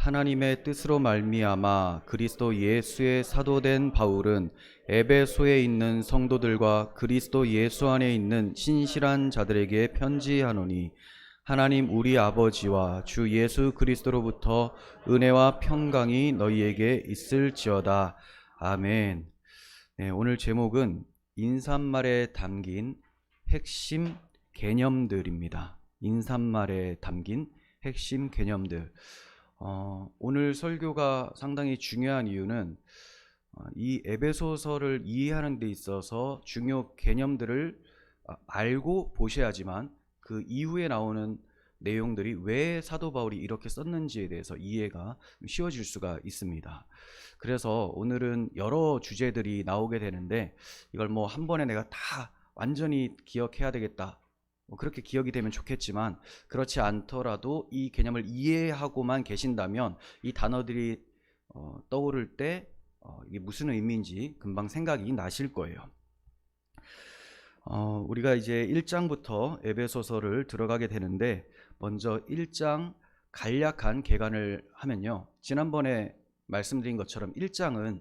하나님의 뜻으로 말미암아 그리스도 예수의 사도된 바울은 에베소에 있는 성도들과 그리스도 예수 안에 있는 신실한 자들에게 편지하노니, 하나님 우리 아버지와 주 예수 그리스도로부터 은혜와 평강이 너희에게 있을지어다. 아멘. 네, 오늘 제목은 인사말에 담긴 핵심 개념들입니다. 인사말에 담긴 핵심 개념들. 오늘 설교가 상당히 중요한 이유는 이 에베소서를 이해하는 데 있어서 중요 개념들을 알고 보셔야지만 그 이후에 나오는 내용들이 왜 사도 바울이 이렇게 썼는지에 대해서 이해가 쉬워질 수가 있습니다. 그래서 오늘은 여러 주제들이 나오게 되는데, 이걸 뭐 한 번에 내가 다 완전히 기억해야 되겠다, 그렇게 기억이 되면 좋겠지만, 그렇지 않더라도 이 개념을 이해하고만 계신다면 이 단어들이 떠오를 때 이게 무슨 의미인지 금방 생각이 나실 거예요. 우리가 이제 1장부터 에베소서를 들어가게 되는데, 먼저 1장 간략한 개관을 하면요, 지난번에 말씀드린 것처럼 1장은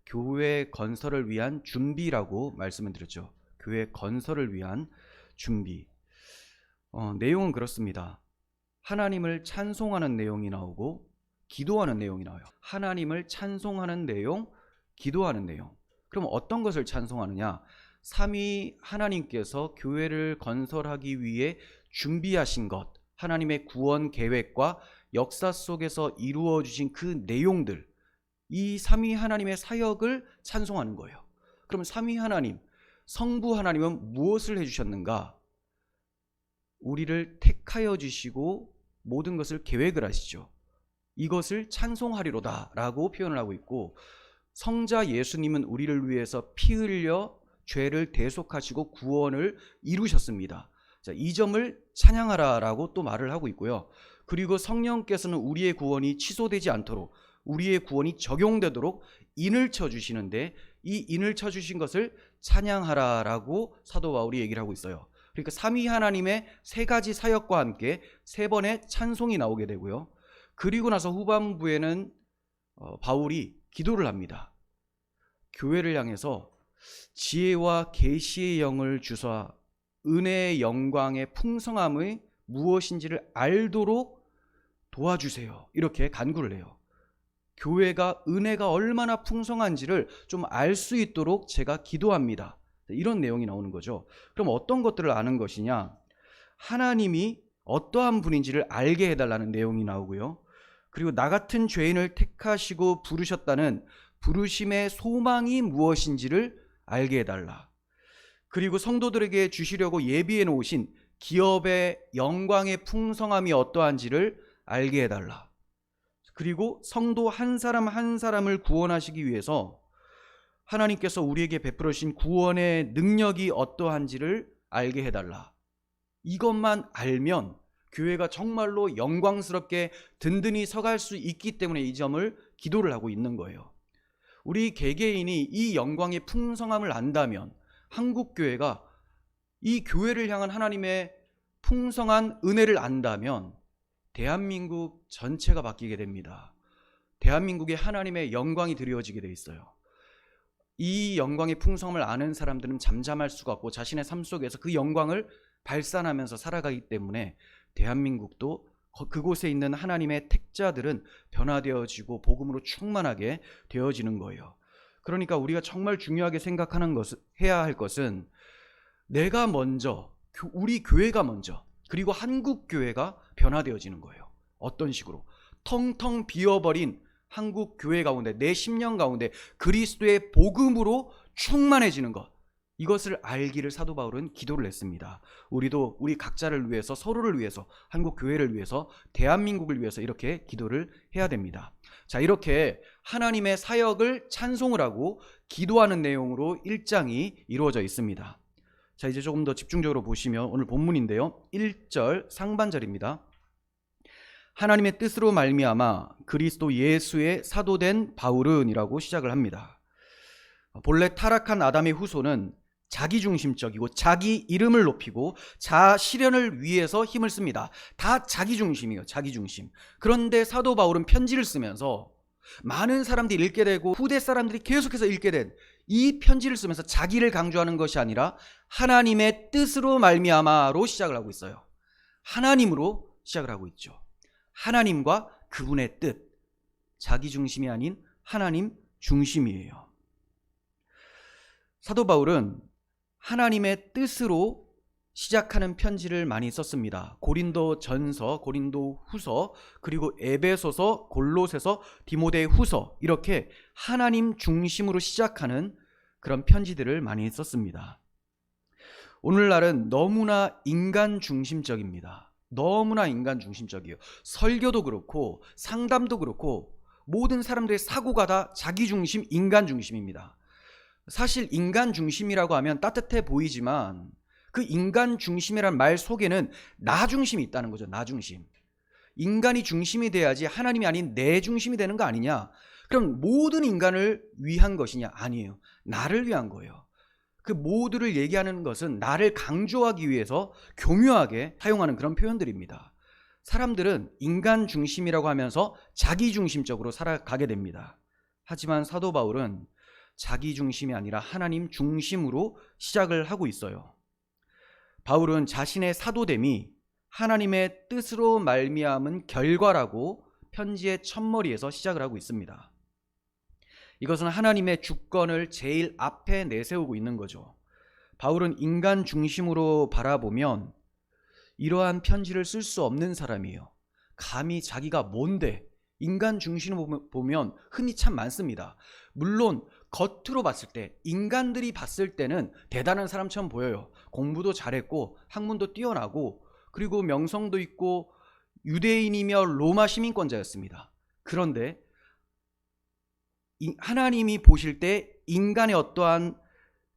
교회 건설을 위한 준비라고 말씀을 드렸죠. 교회 건설을 위한 준비. 내용은 그렇습니다. 하나님을 찬송하는 내용이 나오고 기도하는 내용이 나와요. 하나님을 찬송하는 내용, 기도하는 내용. 그럼 어떤 것을 찬송하느냐? 삼위 하나님께서 교회를 건설하기 위해 준비하신 것, 하나님의 구원 계획과 역사 속에서 이루어 주신 그 내용들, 이 삼위 하나님의 사역을 찬송하는 거예요. 그럼 삼위 하나님, 성부 하나님은 무엇을 해주셨는가? 우리를 택하여 주시고 모든 것을 계획을 하시죠. 이것을 찬송하리로다 라고 표현을 하고 있고, 성자 예수님은 우리를 위해서 피 흘려 죄를 대속하시고 구원을 이루셨습니다. 자, 이 점을 찬양하라 라고 또 말을 하고 있고요. 그리고 성령께서는 우리의 구원이 취소되지 않도록, 우리의 구원이 적용되도록 인을 쳐주시는데, 이 인을 쳐주신 것을 찬양하라 라고 사도 바울이 얘기를 하고 있어요. 그러니까 삼위 하나님의 세 가지 사역과 함께 세 번의 찬송이 나오게 되고요. 그리고 나서 후반부에는 바울이 기도를 합니다. 교회를 향해서 지혜와 계시의 영을 주사 은혜의 영광의 풍성함의 무엇인지를 알도록 도와주세요. 이렇게 간구를 해요. 교회가 은혜가 얼마나 풍성한지를 좀 알 수 있도록 제가 기도합니다. 이런 내용이 나오는 거죠. 그럼 어떤 것들을 아는 것이냐? 하나님이 어떠한 분인지를 알게 해달라는 내용이 나오고요. 그리고 나 같은 죄인을 택하시고 부르셨다는 부르심의 소망이 무엇인지를 알게 해달라. 그리고 성도들에게 주시려고 예비해 놓으신 기업의 영광의 풍성함이 어떠한지를 알게 해달라. 그리고 성도 한 사람 한 사람을 구원하시기 위해서 하나님께서 우리에게 베풀어 주신 구원의 능력이 어떠한지를 알게 해달라. 이것만 알면 교회가 정말로 영광스럽게 든든히 서갈 수 있기 때문에 이 점을 기도를 하고 있는 거예요. 우리 개개인이 이 영광의 풍성함을 안다면 한국교회가 이 교회를 향한 하나님의 풍성한 은혜를 안다면 대한민국 전체가 바뀌게 됩니다. 대한민국에 하나님의 영광이 드리워지게 돼 있어요. 이 영광의 풍성함을 아는 사람들은 잠잠할 수가 없고 자신의 삶 속에서 그 영광을 발산하면서 살아가기 때문에 대한민국도 그곳에 있는 하나님의 택자들은 변화되어지고 복음으로 충만하게 되어지는 거예요. 그러니까 우리가 정말 중요하게 생각하는 것은, 해야 할 것은 내가 먼저, 우리 교회가 먼저, 그리고 한국 교회가 변화되어지는 거예요. 어떤 식으로? 텅텅 비어버린 한국 교회 가운데, 내 심령 가운데 그리스도의 복음으로 충만해지는 것, 이것을 알기를 사도 바울은 기도를 했습니다. 우리도 우리 각자를 위해서, 서로를 위해서, 한국 교회를 위해서, 대한민국을 위해서 이렇게 기도를 해야 됩니다. 자, 이렇게 하나님의 사역을 찬송을 하고 기도하는 내용으로 1장이 이루어져 있습니다. 자, 이제 조금 더 집중적으로 보시면 오늘 본문인데요, 1절 상반절입니다. 하나님의 뜻으로 말미암아 그리스도 예수의 사도된 바울은 이라고 시작을 합니다. 본래 타락한 아담의 후손은 자기중심적이고 자기 이름을 높이고 자실현을 위해서 힘을 씁니다. 다 자기중심이에요. 자기중심. 그런데 사도 바울은 편지를 쓰면서 많은 사람들이 읽게 되고 후대 사람들이 계속해서 읽게 된 이 편지를 쓰면서 자기를 강조하는 것이 아니라 하나님의 뜻으로 말미암아로 시작을 하고 있어요. 하나님으로 시작을 하고 있죠. 하나님과 그분의 뜻, 자기 중심이 아닌 하나님 중심이에요. 사도 바울은 하나님의 뜻으로 시작하는 편지를 많이 썼습니다. 고린도 전서, 고린도 후서, 그리고 에베소서, 골로새서, 디모데 후서, 이렇게 하나님 중심으로 시작하는 그런 편지들을 많이 썼습니다. 오늘날은 너무나 인간 중심적입니다. 너무나 인간 중심적이에요. 설교도 그렇고 상담도 그렇고 모든 사람들의 사고가 다 자기 중심, 인간 중심입니다. 사실 인간 중심이라고 하면 따뜻해 보이지만 그 인간 중심이란 말 속에는 나 중심이 있다는 거죠. 나 중심. 인간이 중심이 돼야지 하나님이 아닌 내 중심이 되는 거 아니냐? 그럼 모든 인간을 위한 것이냐? 아니에요. 나를 위한 거예요. 그 모두를 얘기하는 것은 나를 강조하기 위해서 교묘하게 사용하는 그런 표현들입니다. 사람들은 인간 중심이라고 하면서 자기 중심적으로 살아가게 됩니다. 하지만 사도 바울은 자기 중심이 아니라 하나님 중심으로 시작을 하고 있어요. 바울은 자신의 사도됨이 하나님의 뜻으로 말미암은 결과라고 편지의 첫머리에서 시작을 하고 있습니다. 이것은 하나님의 주권을 제일 앞에 내세우고 있는 거죠. 바울은 인간 중심으로 바라보면 이러한 편지를 쓸 수 없는 사람이에요. 감히 자기가 뭔데, 인간 중심으로 보면 흠이 참 많습니다. 물론 겉으로 봤을 때, 인간들이 봤을 때는 대단한 사람처럼 보여요. 공부도 잘했고 학문도 뛰어나고 그리고 명성도 있고 유대인이며 로마 시민권자였습니다. 그런데 하나님이 보실 때 인간의 어떠한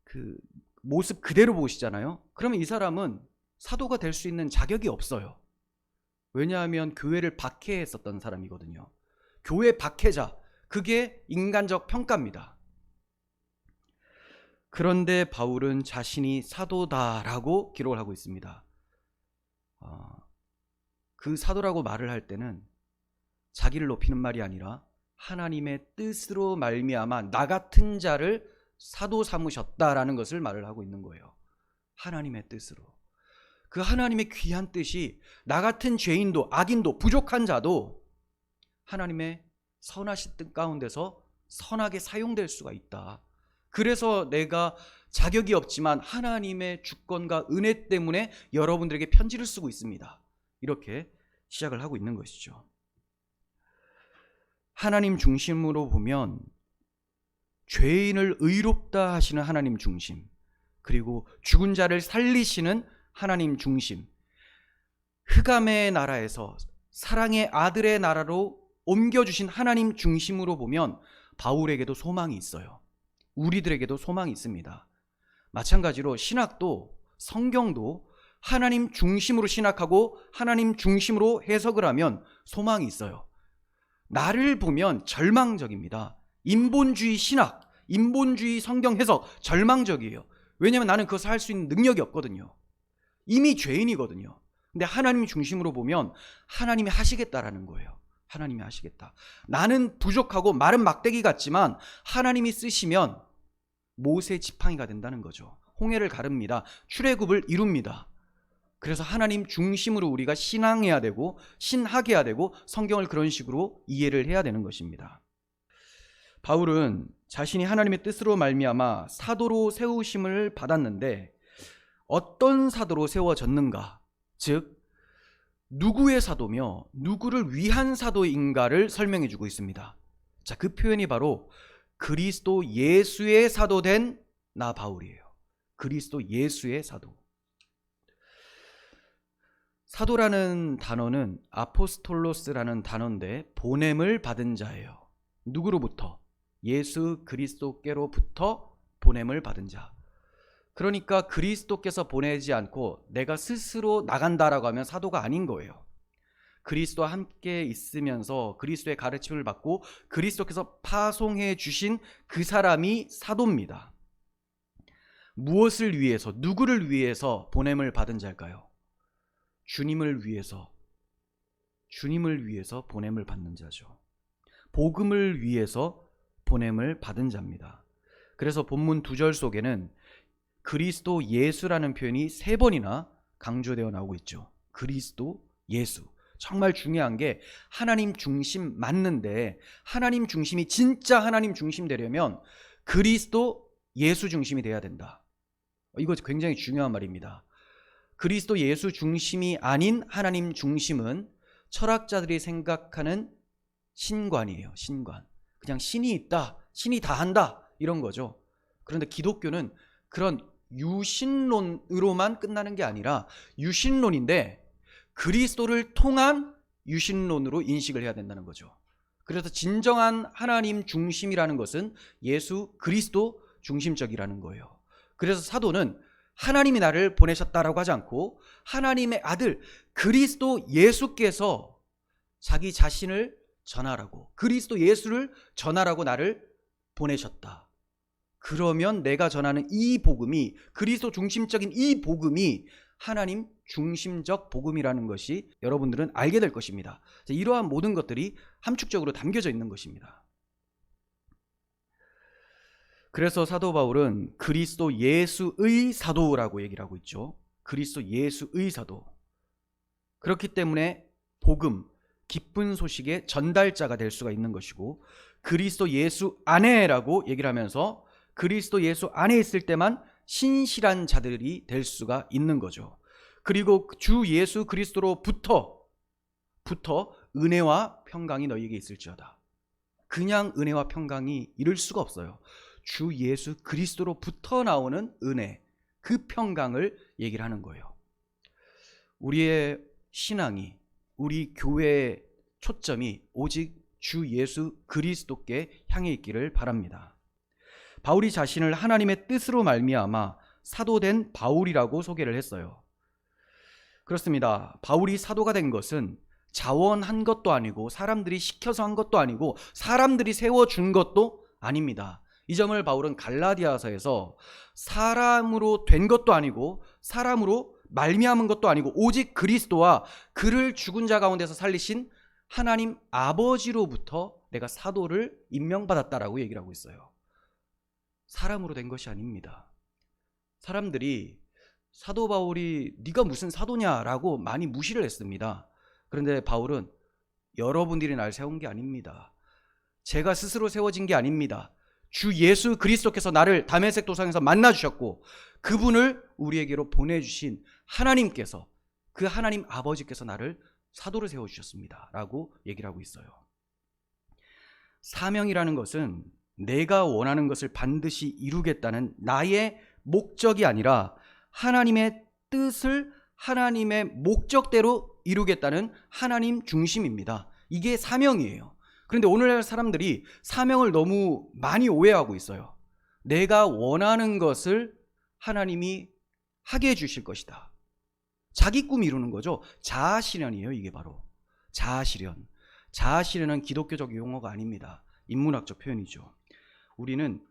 그 모습 그대로 보시잖아요. 그러면 이 사람은 사도가 될 수 있는 자격이 없어요. 왜냐하면 교회를 박해했었던 사람이거든요. 교회 박해자, 그게 인간적 평가입니다. 그런데 바울은 자신이 사도다라고 기록을 하고 있습니다. 그 사도라고 말을 할 때는 자기를 높이는 말이 아니라 하나님의 뜻으로 말미암아 나 같은 자를 사도 삼으셨다라는 것을 말을 하고 있는 거예요. 하나님의 뜻으로. 그 하나님의 귀한 뜻이 나 같은 죄인도 악인도 부족한 자도 하나님의 선하신 뜻 가운데서 선하게 사용될 수가 있다. 그래서 내가 자격이 없지만 하나님의 주권과 은혜 때문에 여러분들에게 편지를 쓰고 있습니다. 이렇게 시작을 하고 있는 것이죠. 하나님 중심으로 보면 죄인을 의롭다 하시는 하나님 중심, 그리고 죽은 자를 살리시는 하나님 중심, 흑암의 나라에서 사랑의 아들의 나라로 옮겨주신 하나님 중심으로 보면 바울에게도 소망이 있어요. 우리들에게도 소망이 있습니다. 마찬가지로 신학도, 성경도 하나님 중심으로 신학하고 하나님 중심으로 해석을 하면 소망이 있어요. 나를 보면 절망적입니다. 인본주의 신학, 인본주의 성경 해석 절망적이에요. 왜냐하면 나는 그것을 할 수 있는 능력이 없거든요. 이미 죄인이거든요. 근데 하나님 중심으로 보면 하나님이 하시겠다라는 거예요. 하나님이 하시겠다. 나는 부족하고 마른 막대기 같지만 하나님이 쓰시면 모세 지팡이가 된다는 거죠. 홍해를 가릅니다. 출애굽을 이룹니다. 그래서 하나님 중심으로 우리가 신앙해야 되고 신학해야 되고 성경을 그런 식으로 이해를 해야 되는 것입니다. 바울은 자신이 하나님의 뜻으로 말미암아 사도로 세우심을 받았는데 어떤 사도로 세워졌는가? 즉 누구의 사도며 누구를 위한 사도인가를 설명해 주고 있습니다. 자, 그 표현이 바로 그리스도 예수의 사도된 나 바울이에요. 그리스도 예수의 사도. 사도라는 단어는 아포스톨로스라는 단어인데 보냄을 받은 자예요. 누구로부터? 예수 그리스도께로부터 보냄을 받은 자. 그러니까 그리스도께서 보내지 않고 내가 스스로 나간다라고 하면 사도가 아닌 거예요. 그리스도와 함께 있으면서 그리스도의 가르침을 받고 그리스도께서 파송해 주신 그 사람이 사도입니다. 무엇을 위해서, 누구를 위해서 보냄을 받은 자일까요? 주님을 위해서 보냄을 받는 자죠. 복음을 위해서 보냄을 받은 자입니다. 그래서 본문 2절 속에는 그리스도 예수라는 표현이 3번이나 강조되어 나오고 있죠. 그리스도 예수. 정말 중요한 게 하나님 중심 맞는데, 하나님 중심이 진짜 하나님 중심 되려면 그리스도 예수 중심이 돼야 된다. 이거 굉장히 중요한 말입니다. 그리스도 예수 중심이 아닌 하나님 중심은 철학자들이 생각하는 신관이에요. 신관. 그냥 신이 있다, 신이 다 한다, 이런 거죠. 그런데 기독교는 그런 유신론으로만 끝나는 게 아니라 유신론인데 그리스도를 통한 유신론으로 인식을 해야 된다는 거죠. 그래서 진정한 하나님 중심이라는 것은 예수 그리스도 중심적이라는 거예요. 그래서 사도는 하나님이 나를 보내셨다라고 하지 않고 하나님의 아들 그리스도 예수께서 자기 자신을 전하라고, 그리스도 예수를 전하라고 나를 보내셨다. 그러면 내가 전하는 이 복음이, 그리스도 중심적인 이 복음이 하나님 중심적 복음이라는 것이 여러분들은 알게 될 것입니다. 이러한 모든 것들이 함축적으로 담겨져 있는 것입니다. 그래서 사도 바울은 그리스도 예수의 사도라고 얘기를 하고 있죠. 그리스도 예수의 사도. 그렇기 때문에 복음, 기쁜 소식의 전달자가 될 수가 있는 것이고, 그리스도 예수 안에라고 얘기를 하면서 그리스도 예수 안에 있을 때만 신실한 자들이 될 수가 있는 거죠. 그리고 주 예수 그리스도로부터 은혜와 평강이 너희에게 있을지어다. 그냥 은혜와 평강이 이룰 수가 없어요. 주 예수 그리스도로부터 나오는 은혜, 그 평강을 얘기를 하는 거예요. 우리의 신앙이, 우리 교회의 초점이 오직 주 예수 그리스도께 향해 있기를 바랍니다. 바울이 자신을 하나님의 뜻으로 말미암아 사도된 바울이라고 소개를 했어요. 그렇습니다. 바울이 사도가 된 것은 자원한 것도 아니고 사람들이 시켜서 한 것도 아니고 사람들이 세워준 것도 아닙니다. 이 점을 바울은 갈라디아서에서 사람으로 된 것도 아니고 사람으로 말미암은 것도 아니고 오직 그리스도와 그를 죽은 자 가운데서 살리신 하나님 아버지로부터 내가 사도를 임명받았다라고 얘기를 하고 있어요. 사람으로 된 것이 아닙니다. 사람들이 사도 바울이 네가 무슨 사도냐라고 많이 무시를 했습니다. 그런데 바울은 여러분들이 날 세운 게 아닙니다. 제가 스스로 세워진 게 아닙니다. 주 예수 그리스도께서 나를 다메섹 도상에서 만나주셨고 그분을 우리에게로 보내주신 하나님께서, 그 하나님 아버지께서 나를 사도를 세워주셨습니다 라고 얘기를 하고 있어요. 사명이라는 것은 내가 원하는 것을 반드시 이루겠다는 나의 목적이 아니라 하나님의 뜻을 하나님의 목적대로 이루겠다는 하나님 중심입니다. 이게 사명이에요. 그런데 오늘날 사람들이 사명을 너무 많이 오해하고 있어요. 내가 원하는 것을 하나님이 하게 해주실 것이다. 자기 꿈 이루는 거죠. 자아실현이에요. 이게 바로 자아실현. 자아실현은 기독교적 용어가 아닙니다. 인문학적 표현이죠. 우리는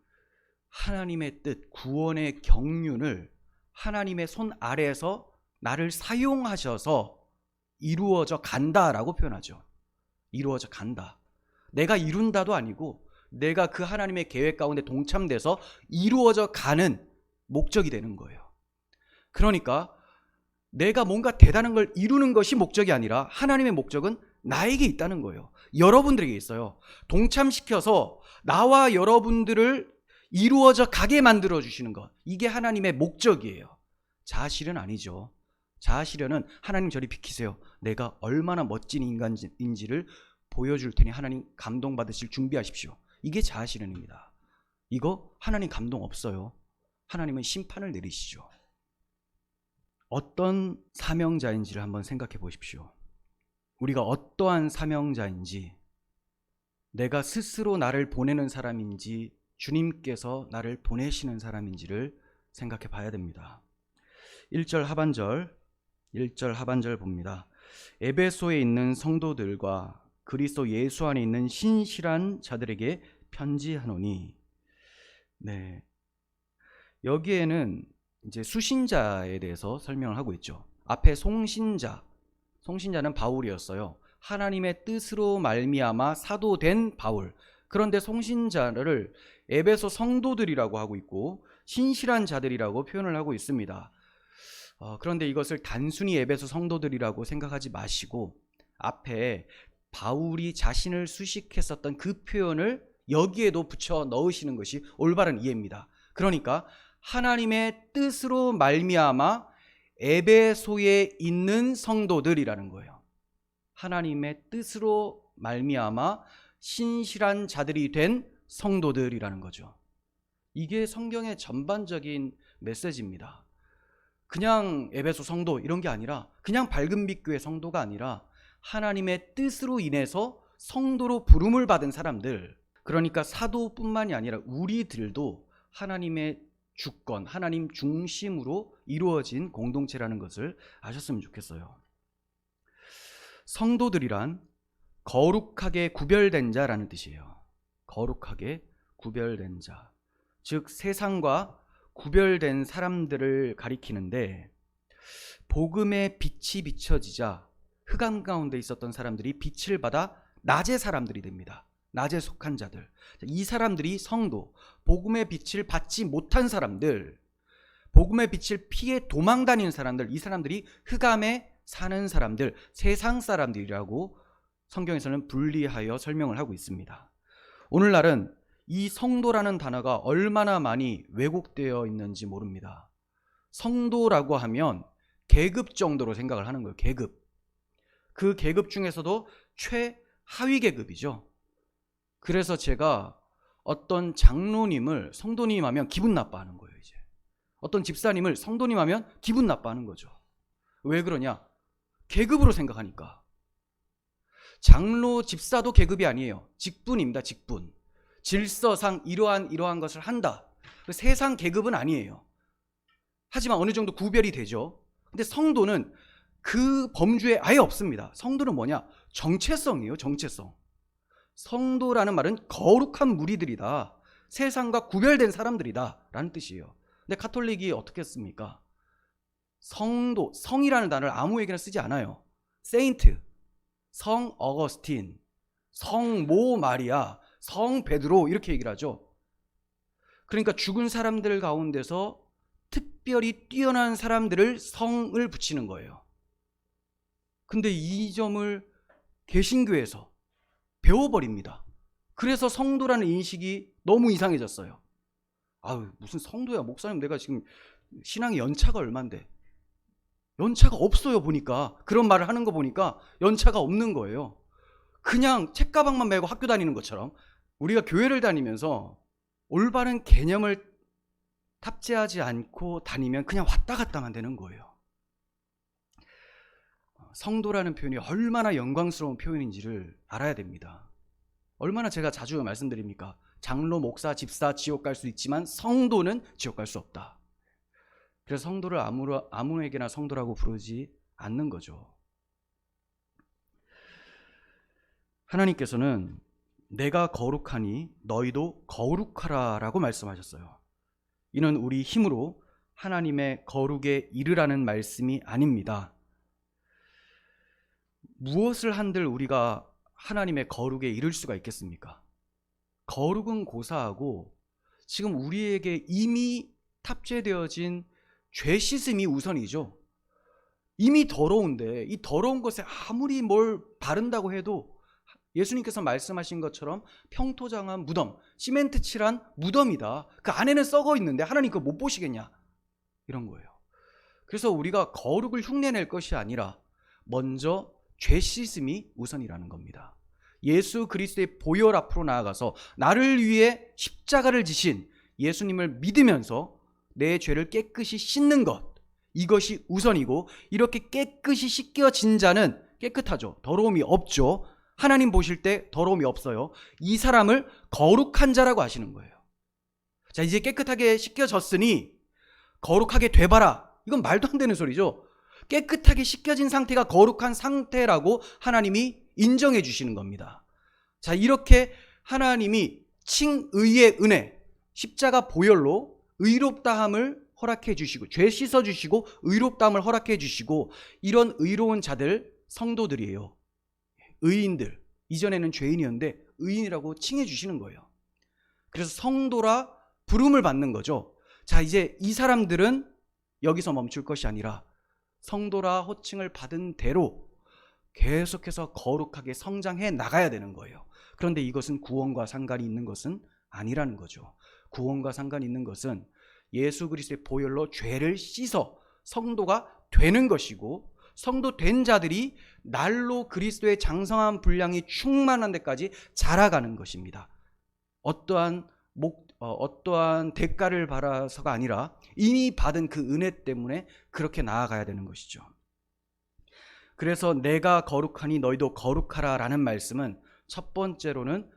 하나님의 뜻, 구원의 경륜을 하나님의 손 아래에서 나를 사용하셔서 이루어져 간다라고 표현하죠. 이루어져 간다. 내가 이룬다도 아니고 내가 그 하나님의 계획 가운데 동참돼서 이루어져 가는 목적이 되는 거예요. 그러니까 내가 뭔가 대단한 걸 이루는 것이 목적이 아니라 하나님의 목적은 나에게 있다는 거예요. 여러분들에게 있어요. 동참시켜서 나와 여러분들을 이루어져 가게 만들어 주시는 것, 이게 하나님의 목적이에요. 자아실현 아니죠. 자아실현은 하나님 저리 비키세요. 내가 얼마나 멋진 인간인지를 보여줄 테니 하나님 감동받으실 준비하십시오. 이게 자아실현입니다. 이거 하나님 감동 없어요. 하나님은 심판을 내리시죠. 어떤 사명자인지를 한번 생각해 보십시오. 우리가 어떠한 사명자인지, 내가 스스로 나를 보내는 사람인지 주님께서 나를 보내시는 사람인지를 생각해 봐야 됩니다. 1절 하반절 봅니다. 에베소에 있는 성도들과 그리스도 예수 안에 있는 신실한 자들에게 편지하노니. 네. 여기에는 이제 수신자에 대해서 설명을 하고 있죠. 앞에 송신자는 바울이었어요. 하나님의 뜻으로 말미암아 사도된 바울. 그런데 송신자를 에베소 성도들이라고 하고 있고 신실한 자들이라고 표현을 하고 있습니다. 그런데 이것을 단순히 에베소 성도들이라고 생각하지 마시고 앞에 바울이 자신을 수식했었던 그 표현을 여기에도 붙여 넣으시는 것이 올바른 이해입니다. 그러니까 하나님의 뜻으로 말미암아 에베소에 있는 성도들이라는 거예요. 하나님의 뜻으로 말미암아 신실한 자들이 된 성도들이라는 거죠. 이게 성경의 전반적인 메시지입니다. 그냥 에베소 성도 이런 게 아니라, 그냥 밝은빛 교회 성도가 아니라 하나님의 뜻으로 인해서 성도로 부름을 받은 사람들, 그러니까 사도뿐만이 아니라 우리들도 하나님의 주권, 하나님 중심으로 이루어진 공동체라는 것을 아셨으면 좋겠어요. 성도들이란 거룩하게 구별된 자라는 뜻이에요. 거룩하게 구별된 자, 즉 세상과 구별된 사람들을 가리키는데, 복음의 빛이 비춰지자 흑암 가운데 있었던 사람들이 빛을 받아 낮의 사람들이 됩니다. 낮에 속한 자들, 이 사람들이 성도, 복음의 빛을 받지 못한 사람들, 복음의 빛을 피해 도망 다니는 사람들, 이 사람들이 흑암에 사는 사람들, 세상 사람들이라고 성경에서는 분리하여 설명을 하고 있습니다. 오늘날은 이 성도라는 단어가 얼마나 많이 왜곡되어 있는지 모릅니다. 성도라고 하면 계급 정도로 생각을 하는 거예요. 계급. 그 계급 중에서도 최하위 계급이죠. 그래서 제가 어떤 장로님을 성도님 하면 기분 나빠하는 거예요. 이제 어떤 집사님을 성도님 하면 기분 나빠하는 거죠. 왜 그러냐? 계급으로 생각하니까. 장로, 집사도 계급이 아니에요. 직분입니다. 직분. 질서상 이러한 것을 한다. 세상 계급은 아니에요. 하지만 어느 정도 구별이 되죠. 근데 성도는 그 범주에 아예 없습니다. 성도는 뭐냐? 정체성이에요. 정체성. 성도라는 말은 거룩한 무리들이다, 세상과 구별된 사람들이다 라는 뜻이에요. 근데 가톨릭이 어떻게 씁니까? 성도, 성이라는 단어를 아무에게나 쓰지 않아요. 세인트, 성 어거스틴, 성모 마리아, 성 베드로 이렇게 얘기를 하죠. 그러니까 죽은 사람들 가운데서 특별히 뛰어난 사람들을 성을 붙이는 거예요. 근데 이 점을 개신교에서 배워버립니다. 그래서 성도라는 인식이 너무 이상해졌어요. 아유, 무슨 성도야, 목사님, 내가 지금 신앙의 연차가 얼만데. 연차가 없어요. 보니까 그런 말을 하는 거 보니까 연차가 없는 거예요. 그냥 책가방만 메고 학교 다니는 것처럼 우리가 교회를 다니면서 올바른 개념을 탑재하지 않고 다니면 그냥 왔다 갔다만 되는 거예요. 성도라는 표현이 얼마나 영광스러운 표현인지를 알아야 됩니다. 얼마나 제가 자주 말씀드립니까? 장로, 목사, 집사 지옥 갈 수 있지만 성도는 지옥 갈 수 없다. 그래서 성도를 아무에게나 성도라고 부르지 않는 거죠. 하나님께서는 내가 거룩하니 너희도 거룩하라 라고 말씀하셨어요. 이는 우리 힘으로 하나님의 거룩에 이르라는 말씀이 아닙니다. 무엇을 한들 우리가 하나님의 거룩에 이를 수가 있겠습니까? 거룩은 고사하고 지금 우리에게 이미 탑재되어진 죄 씻음이 우선이죠. 이미 더러운데 이 더러운 것에 아무리 뭘 바른다고 해도 예수님께서 말씀하신 것처럼 평토장한 무덤, 시멘트 칠한 무덤이다. 그 안에는 썩어 있는데 하나님 그거 못 보시겠냐? 이런 거예요. 그래서 우리가 거룩을 흉내낼 것이 아니라 먼저 죄 씻음이 우선이라는 겁니다. 예수 그리스도의 보혈 앞으로 나아가서 나를 위해 십자가를 지신 예수님을 믿으면서 내 죄를 깨끗이 씻는 것, 이것이 우선이고, 이렇게 깨끗이 씻겨진 자는 깨끗하죠. 더러움이 없죠. 하나님 보실 때 더러움이 없어요. 이 사람을 거룩한 자라고 하시는 거예요. 자, 이제 깨끗하게 씻겨졌으니 거룩하게 돼봐라. 이건 말도 안 되는 소리죠. 깨끗하게 씻겨진 상태가 거룩한 상태라고 하나님이 인정해 주시는 겁니다. 자, 이렇게 하나님이 칭의의 은혜, 십자가 보혈로 의롭다함을 허락해 주시고, 죄 씻어 주시고 의롭다함을 허락해 주시고, 이런 의로운 자들 성도들이에요. 의인들. 이전에는 죄인이었는데 의인이라고 칭해 주시는 거예요. 그래서 성도라 부름을 받는 거죠. 자, 이제 이 사람들은 여기서 멈출 것이 아니라 성도라 호칭을 받은 대로 계속해서 거룩하게 성장해 나가야 되는 거예요. 그런데 이것은 구원과 상관이 있는 것은 아니라는 거죠. 구원과 상관이 있는 것은 예수 그리스도의 보혈로 죄를 씻어 성도가 되는 것이고, 성도 된 자들이 날로 그리스도의 장성한 분량이 충만한 데까지 자라가는 것입니다. 어떠한 대가를 바라서가 아니라 이미 받은 그 은혜 때문에 그렇게 나아가야 되는 것이죠. 그래서 내가 거룩하니 너희도 거룩하라 라는 말씀은 첫 번째로는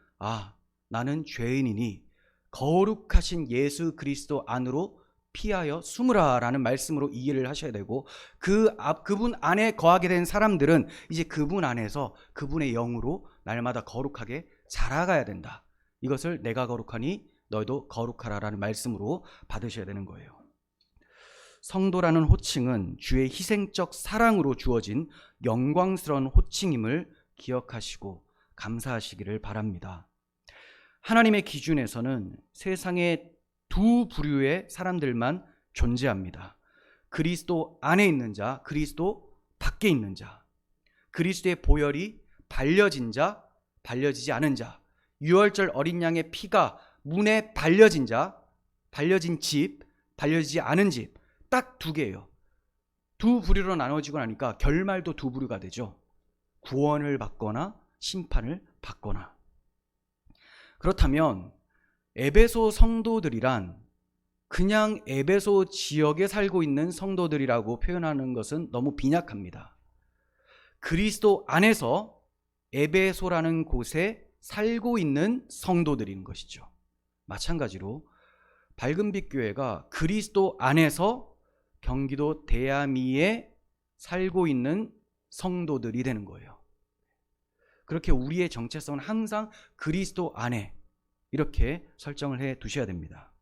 나는 죄인이니 거룩하신 예수 그리스도 안으로 피하여 숨으라 라는 말씀으로 이해를 하셔야 되고, 그분 안에 거하게 된 사람들은 이제 그분 안에서 그분의 영으로 날마다 거룩하게 자라가야 된다. 이것을 내가 거룩하니 너희도 거룩하라 라는 말씀으로 받으셔야 되는 거예요. 성도라는 호칭은 주의 희생적 사랑으로 주어진 영광스러운 호칭임을 기억하시고 감사하시기를 바랍니다. 하나님의 기준에서는 세상에 두 부류의 사람들만 존재합니다. 그리스도 안에 있는 자, 그리스도 밖에 있는 자. 그리스도의 보혈이 발려진 자, 발려지지 않은 자. 유월절 어린 양의 피가 문에 발려진 자, 발려진 집, 발려지지 않은 집. 딱 두 개예요. 두 부류로 나눠지고 나니까 결말도 두 부류가 되죠. 구원을 받거나 심판을 받거나. 그렇다면 에베소 성도들이란 그냥 에베소 지역에 살고 있는 성도들이라고 표현하는 것은 너무 빈약합니다. 그리스도 안에서 에베소라는 곳에 살고 있는 성도들인 것이죠. 마찬가지로 밝은빛 교회가 그리스도 안에서 경기도 대야미에 살고 있는 성도들이 되는 거예요. 그렇게 우리의 정체성은 항상 그리스도 안에 이렇게 설정을 해 두셔야 됩니다.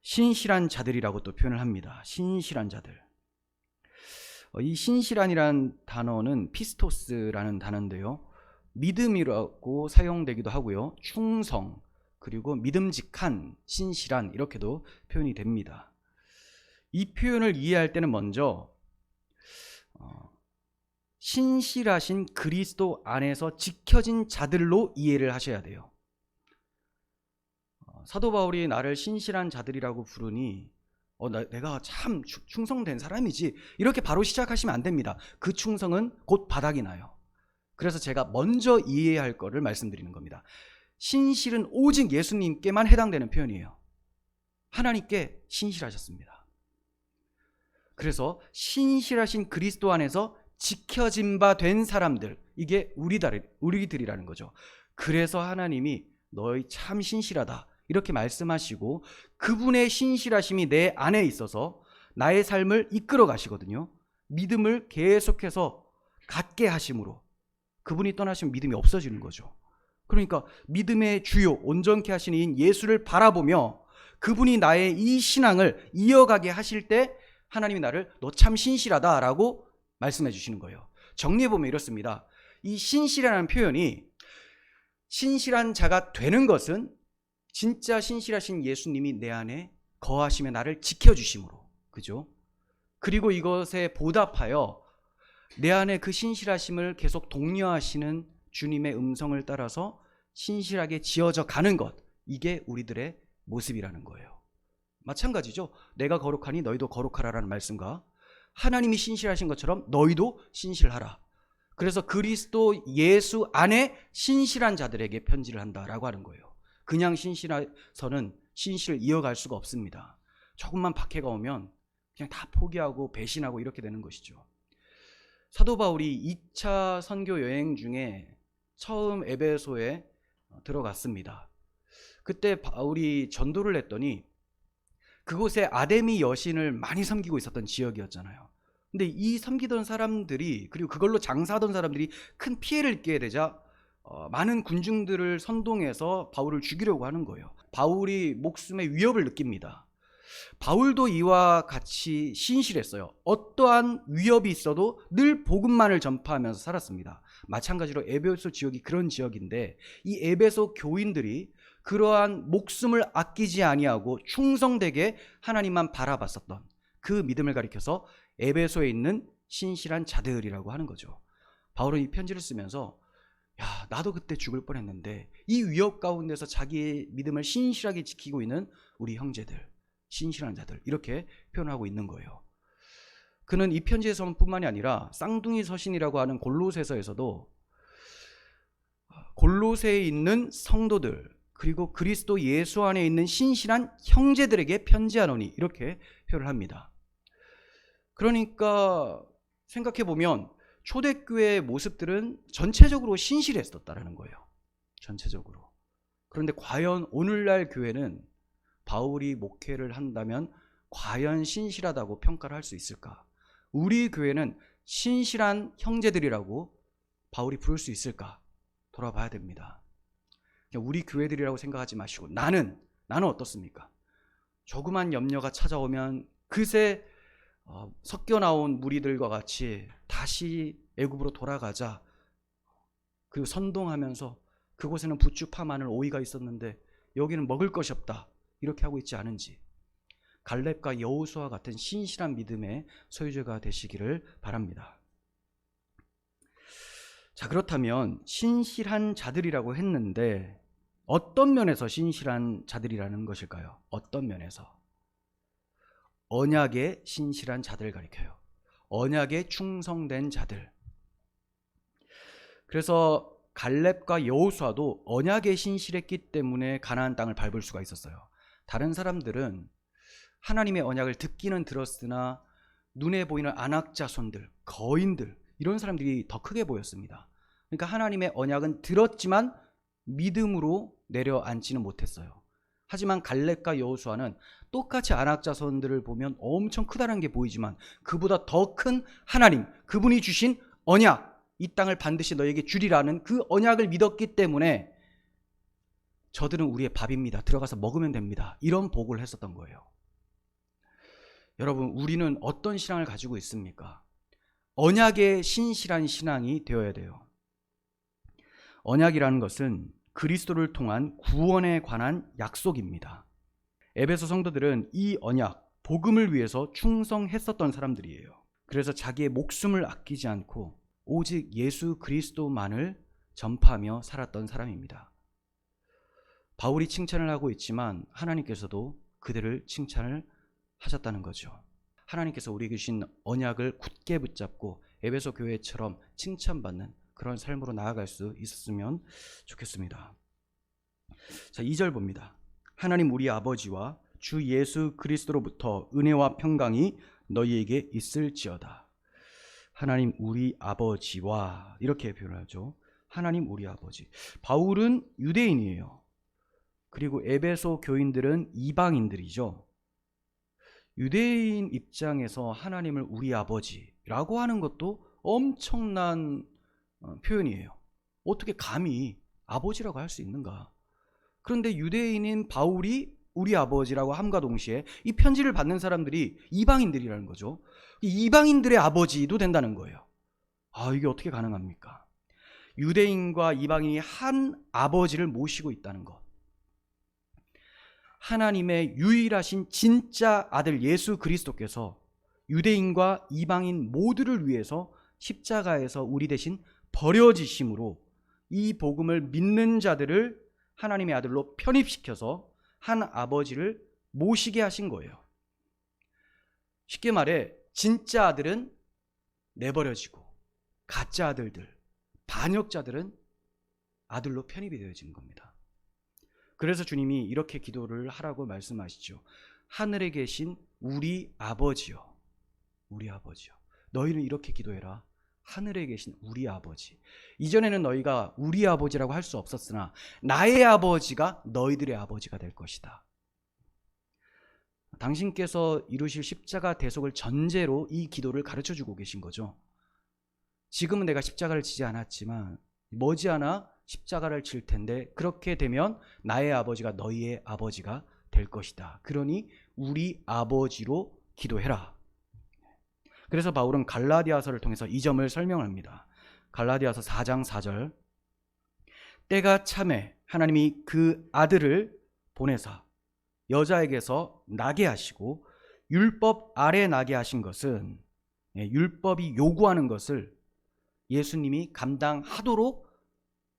신실한 자들이라고 또 표현을 합니다. 신실한 자들. 이 신실한이라는 단어는 피스토스라는 단어인데요, 믿음이라고 사용되기도 하고요, 충성, 그리고 믿음직한, 신실한 이렇게도 표현이 됩니다. 이 표현을 이해할 때는 먼저 신실하신 그리스도 안에서 지켜진 자들로 이해를 하셔야 돼요. 사도 바울이 나를 신실한 자들이라고 부르니 내가 참 충성된 사람이지, 이렇게 바로 시작하시면 안 됩니다. 그 충성은 곧 바닥이 나요. 그래서 제가 먼저 이해해야 할 거를 말씀드리는 겁니다. 신실은 오직 예수님께만 해당되는 표현이에요. 하나님께 신실하셨습니다. 그래서 신실하신 그리스도 안에서 지켜진 바 된 사람들, 이게 우리들이라는 거죠. 그래서 하나님이 너희 참 신실하다 이렇게 말씀하시고, 그분의 신실하심이 내 안에 있어서 나의 삶을 이끌어 가시거든요. 믿음을 계속해서 갖게 하심으로 그분이 떠나시면 믿음이 없어지는 거죠. 그러니까 믿음의 주요 온전케 하시는 인 예수를 바라보며 그분이 나의 이 신앙을 이어가게 하실 때 하나님이 나를 너 참 신실하다라고 말씀해 주시는 거예요. 정리해보면 이렇습니다. 이 신실이라는 표현이, 신실한 자가 되는 것은 진짜 신실하신 예수님이 내 안에 거하시며 나를 지켜주심으로, 그죠? 그리고 이것에 보답하여 내 안에 그 신실하심을 계속 독려하시는 주님의 음성을 따라서 신실하게 지어져 가는 것, 이게 우리들의 모습이라는 거예요. 마찬가지죠. 내가 거룩하니 너희도 거룩하라라는 말씀과 하나님이 신실하신 것처럼 너희도 신실하라. 그래서 그리스도 예수 안에 신실한 자들에게 편지를 한다라고 하는 거예요. 그냥 신실해서는 신실을 이어갈 수가 없습니다. 조금만 박해가 오면 그냥 다 포기하고 배신하고 이렇게 되는 것이죠. 사도 바울이 2차 선교 여행 중에 처음 에베소에 들어갔습니다. 그때 바울이 전도를 했더니 그곳에 아데미 여신을 많이 섬기고 있었던 지역이었잖아요. 근데 이 섬기던 사람들이, 그리고 그걸로 장사하던 사람들이 큰 피해를 입게 되자 많은 군중들을 선동해서 바울을 죽이려고 하는 거예요. 바울이 목숨의 위협을 느낍니다. 바울도 이와 같이 신실했어요. 어떠한 위협이 있어도 늘 복음만을 전파하면서 살았습니다. 마찬가지로 에베소 지역이 그런 지역인데 이 에베소 교인들이 그러한 목숨을 아끼지 아니하고 충성되게 하나님만 바라봤었던 그 믿음을 가리켜서 에베소에 있는 신실한 자들이라고 하는 거죠. 바울은 이 편지를 쓰면서 야, 나도 그때 죽을 뻔했는데 이 위협 가운데서 자기의 믿음을 신실하게 지키고 있는 우리 형제들, 신실한 자들, 이렇게 표현하고 있는 거예요. 그는 이 편지에서뿐만이 아니라 쌍둥이 서신이라고 하는 골로새서에서도 골로새에 있는 성도들 그리고 그리스도 예수 안에 있는 신실한 형제들에게 편지하노니 이렇게 표현을 합니다. 그러니까 생각해 보면 초대교회의 모습들은 전체적으로 신실했었다라는 거예요. 전체적으로. 그런데 과연 오늘날 교회는 바울이 목회를 한다면 과연 신실하다고 평가를 할 수 있을까? 우리 교회는 신실한 형제들이라고 바울이 부를 수 있을까? 돌아봐야 됩니다. 우리 교회들이라고 생각하지 마시고 나는 어떻습니까? 조그만 염려가 찾아오면 그새 섞여 나온 무리들과 같이 다시 애굽으로 돌아가자. 그리고 선동하면서 그곳에는 부추, 파, 마늘, 오이가 있었는데 여기는 먹을 것이 없다. 이렇게 하고 있지 않은지 갈렙과 여호수아 같은 신실한 믿음의 소유자가 되시기를 바랍니다. 자, 그렇다면 신실한 자들이라고 했는데 어떤 면에서 신실한 자들이라는 것일까요? 어떤 면에서? 언약에 신실한 자들을 가리켜요. 언약에 충성된 자들. 그래서 갈렙과 여호수아도 언약에 신실했기 때문에 가나안 땅을 밟을 수가 있었어요. 다른 사람들은 하나님의 언약을 듣기는 들었으나 눈에 보이는 안악자손들, 거인들 이런 사람들이 더 크게 보였습니다. 그러니까 하나님의 언약은 들었지만 믿음으로 내려앉지는 못했어요. 하지만 갈렙과 여호수아는 똑같이 안악자손들을 보면 엄청 크다는 게 보이지만 그보다 더 큰 하나님, 그분이 주신 언약, 이 땅을 반드시 너에게 주리라는 그 언약을 믿었기 때문에 저들은 우리의 밥입니다. 들어가서 먹으면 됩니다. 이런 보고를 했었던 거예요. 여러분, 우리는 어떤 신앙을 가지고 있습니까? 언약에 신실한 신앙이 되어야 돼요. 언약이라는 것은 그리스도를 통한 구원에 관한 약속입니다. 에베소 성도들은 이 언약, 복음을 위해서 충성했었던 사람들이에요. 그래서 자기의 목숨을 아끼지 않고 오직 예수 그리스도만을 전파하며 살았던 사람입니다. 바울이 칭찬을 하고 있지만 하나님께서도 그들을 칭찬을 하셨다는 거죠. 하나님께서 우리에게 주신 언약을 굳게 붙잡고 에베소 교회처럼 칭찬받는 그런 삶으로 나아갈 수 있었으면 좋겠습니다. 자, 2절 봅니다. 하나님 우리 아버지와 주 예수 그리스도로부터 은혜와 평강이 너희에게 있을지어다. 하나님 우리 아버지와 이렇게 표현하죠. 하나님 우리 아버지. 바울은 유대인이에요. 그리고 에베소 교인들은 이방인들이죠. 유대인 입장에서 하나님을 우리 아버지라고 하는 것도 엄청난 표현이에요. 어떻게 감히 아버지라고 할 수 있는가? 그런데 유대인인 바울이 우리 아버지라고 함과 동시에 이 편지를 받는 사람들이 이방인들이라는 거죠. 이방인들의 아버지도 된다는 거예요. 아, 이게 어떻게 가능합니까? 유대인과 이방인이 한 아버지를 모시고 있다는 것. 하나님의 유일하신 진짜 아들 예수 그리스도께서 유대인과 이방인 모두를 위해서 십자가에서 우리 대신 버려지심으로 이 복음을 믿는 자들을 하나님의 아들로 편입시켜서 한 아버지를 모시게 하신 거예요. 쉽게 말해 진짜 아들은 내버려지고 가짜 아들들, 반역자들은 아들로 편입이 되어지는 겁니다. 그래서 주님이 이렇게 기도를 하라고 말씀하시죠. 하늘에 계신 우리 아버지요. 우리 아버지요. 너희는 이렇게 기도해라. 하늘에 계신 우리 아버지. 이전에는 너희가 우리 아버지라고 할 수 없었으나 나의 아버지가 너희들의 아버지가 될 것이다. 당신께서 이루실 십자가 대속을 전제로 이 기도를 가르쳐주고 계신 거죠. 지금은 내가 십자가를 지지 않았지만 머지않아 십자가를 질 텐데 그렇게 되면 나의 아버지가 너희의 아버지가 될 될 것이다. 그러니 우리 아버지로 기도해라. 그래서 바울은 갈라디아서를 통해서 이 점을 설명합니다. 갈라디아서 4장 4절, 때가 참에 하나님이 그 아들을 보내사 여자에게서 나게 하시고 율법 아래 나게 하신 것은, 율법이 요구하는 것을 예수님이 감당하도록